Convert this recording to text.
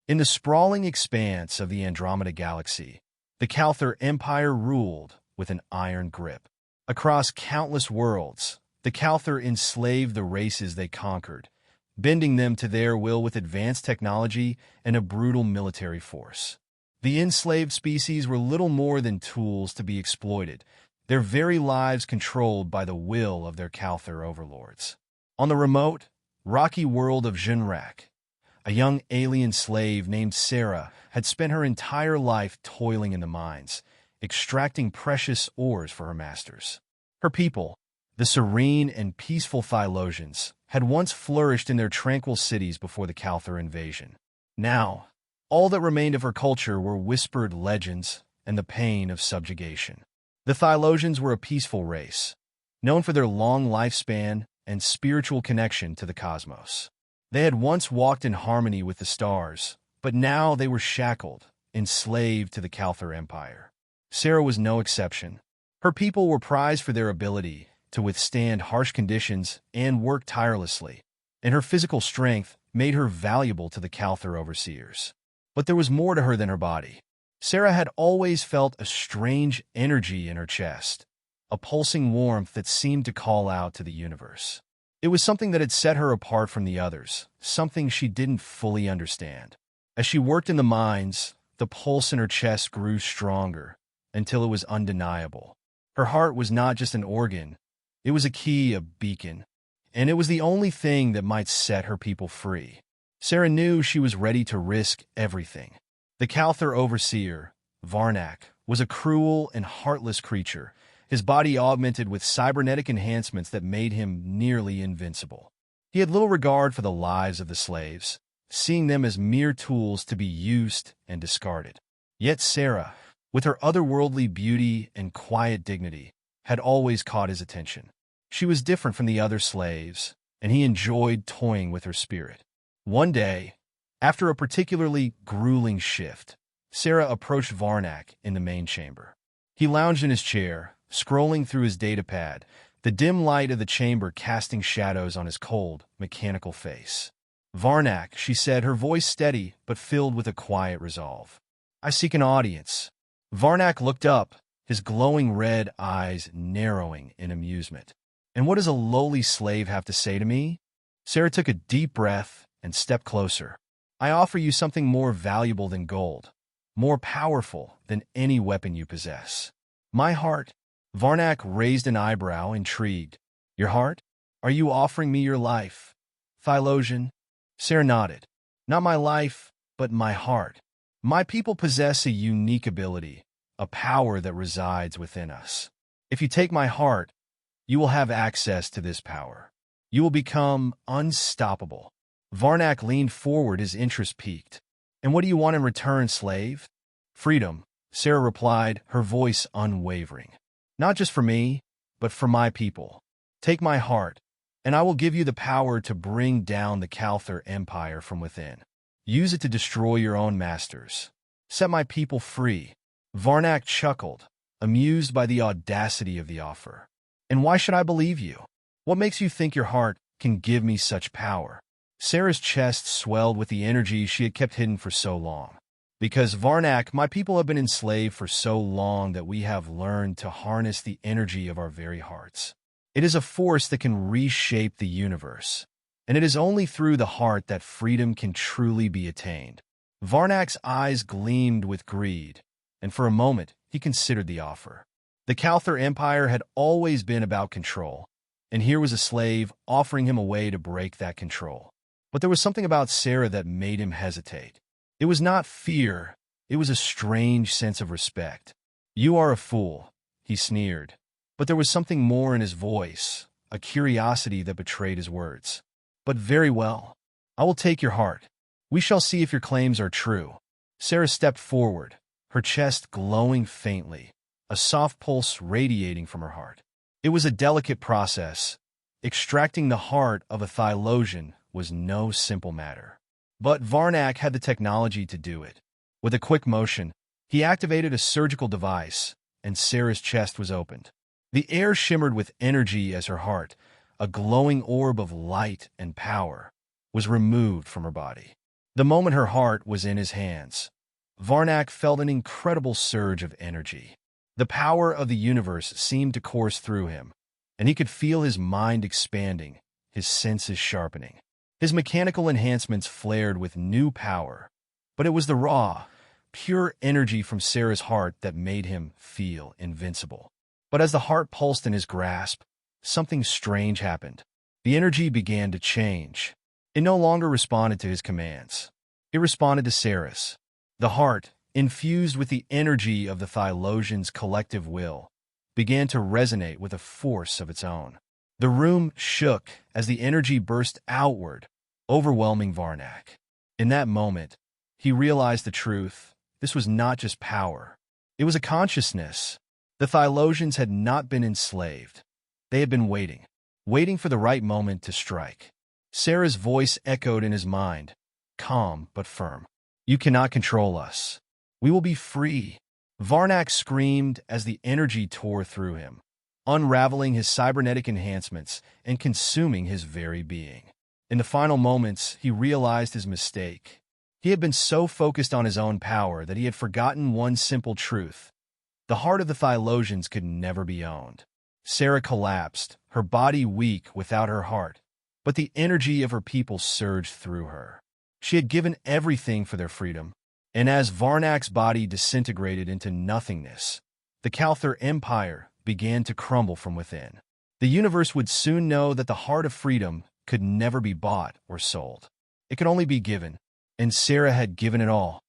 In the sprawling expanse of the Andromeda Galaxy, the Kalthar Empire ruled with an iron grip. Across countless worlds, the Kalthar enslaved the races they conquered, bending them to their will with advanced technology and a brutal military force. The enslaved species were little more than tools to be exploited, their very lives controlled by the will of their Kalthar overlords. On the remote, rocky world of Junrak, a young alien slave named Sera had spent her entire life toiling in the mines, extracting precious ores for her masters. Her people, the serene and peaceful Thylosians, had once flourished in their tranquil cities before the Kalthar invasion. Now, all that remained of her culture were whispered legends and the pain of subjugation. The Thylosians were a peaceful race, known for their long lifespan and spiritual connection to the cosmos. They had once walked in harmony with the stars, but now they were shackled, enslaved to the Kalthar Empire. Sera was no exception. Her people were prized for their ability to withstand harsh conditions and work tirelessly, and her physical strength made her valuable to the Kalthar overseers. But there was more to her than her body. Sera had always felt a strange energy in her chest, a pulsing warmth that seemed to call out to the universe. It was something that had set her apart from the others, something she didn't fully understand. As she worked in the mines, the pulse in her chest grew stronger until it was undeniable. Her heart was not just an organ, it was a key, a beacon, and it was the only thing that might set her people free. Sera knew she was ready to risk everything. The Kalthar overseer, Varnak, was a cruel and heartless creature, his body augmented with cybernetic enhancements that made him nearly invincible. He had little regard for the lives of the slaves, seeing them as mere tools to be used and discarded. Yet Sera, with her otherworldly beauty and quiet dignity, had always caught his attention. She was different from the other slaves, and he enjoyed toying with her spirit. One day, after a particularly grueling shift, Sera approached Varnak in the main chamber. He lounged in his chair, scrolling through his datapad, the dim light of the chamber casting shadows on his cold, mechanical face. "Varnak," she said, her voice steady but filled with a quiet resolve. "I seek an audience." Varnak looked up, his glowing red eyes narrowing in amusement. "And what does a lowly slave have to say to me?" Sera took a deep breath and stepped closer. "I offer you something more valuable than gold, more powerful than any weapon you possess. My heart." Varnak raised an eyebrow, intrigued. "Your heart? Are you offering me your life, Thylosian?" Sera nodded. "Not my life, but my heart. My people possess a unique ability, a power that resides within us. If you take my heart, you will have access to this power. You will become unstoppable." Varnak leaned forward, his interest piqued. "And what do you want in return, slave?" "Freedom," Sera replied, her voice unwavering. "Not just for me, but for my people. Take my heart, and I will give you the power to bring down the Kalthar Empire from within. Use it to destroy your own masters. Set my people free." Varnak chuckled, amused by the audacity of the offer. "And why should I believe you? What makes you think your heart can give me such power?" Sera's chest swelled with the energy she had kept hidden for so long. "Because, Varnak, my people have been enslaved for so long that we have learned to harness the energy of our very hearts. It is a force that can reshape the universe, and it is only through the heart that freedom can truly be attained." Varnak's eyes gleamed with greed, and for a moment he considered the offer. The Kalthar Empire had always been about control, and here was a slave offering him a way to break that control. But there was something about Sera that made him hesitate. It was not fear, it was a strange sense of respect. "You are a fool," he sneered, but there was something more in his voice, a curiosity that betrayed his words. "But very well, I will take your heart. We shall see if your claims are true." Sera stepped forward, her chest glowing faintly, a soft pulse radiating from her heart. It was a delicate process. Extracting the heart of a Thylosian was no simple matter. But Varnak had the technology to do it. With a quick motion, he activated a surgical device, and Sera's chest was opened. The air shimmered with energy as her heart, a glowing orb of light and power, was removed from her body. The moment her heart was in his hands, Varnak felt an incredible surge of energy. The power of the universe seemed to course through him, and he could feel his mind expanding, his senses sharpening. His mechanical enhancements flared with new power, but it was the raw, pure energy from Sera's heart that made him feel invincible. But as the heart pulsed in his grasp, something strange happened. The energy began to change. It no longer responded to his commands. It responded to Sera's. The heart, infused with the energy of the Thylosian's collective will, began to resonate with a force of its own. The room shook as the energy burst outward, overwhelming Varnak. In that moment, he realized the truth. This was not just power. It was a consciousness. The Thylosians had not been enslaved. They had been waiting for the right moment to strike. Sera's voice echoed in his mind, calm but firm. "You cannot control us. We will be free." Varnak screamed as the energy tore through him, unraveling his cybernetic enhancements and consuming his very being. In the final moments, he realized his mistake. He had been so focused on his own power that he had forgotten one simple truth. The heart of the Thylosians could never be owned. Sera collapsed, her body weak without her heart, but the energy of her people surged through her. She had given everything for their freedom, and as Varnak's body disintegrated into nothingness, the Kalthar Empire began to crumble from within. The universe would soon know that the heart of freedom could never be bought or sold. It could only be given, and Sera had given it all.